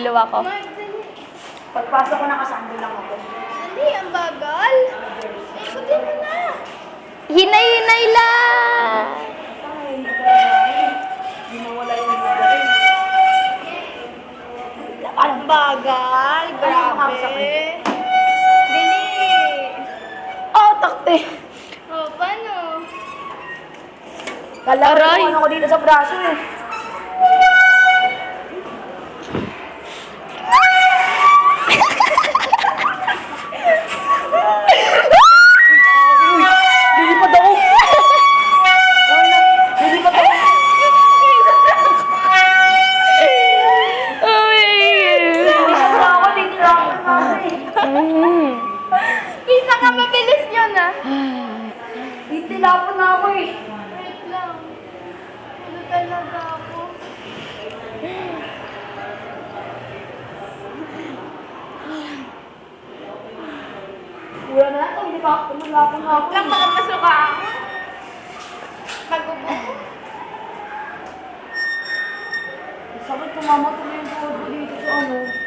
kaluluwa ko. Pagpasok ko nakasando lang ako. Hindi, ang bagal. Ikutin mo na. Hinay-hinay lang! Hindi mawala yung bagay. Ang bagal. Grabe. Dili. Oh, takte! Oh, paano? Kala ko Aray. kung ano ko dito sa braso eh. Lilipad ako! Lilipad ako! Wala ako dito lang ako eh. Pinaka mabilis yun ah. Titilapon na ako eh. Wait lang. Ano talaga ako? Wala na ito, hindi pa ako tumulapon na ako. Lang baka masuka ako. Pag-ubo. Sakit tumama tuloy yung tuhod ko dito sa ano.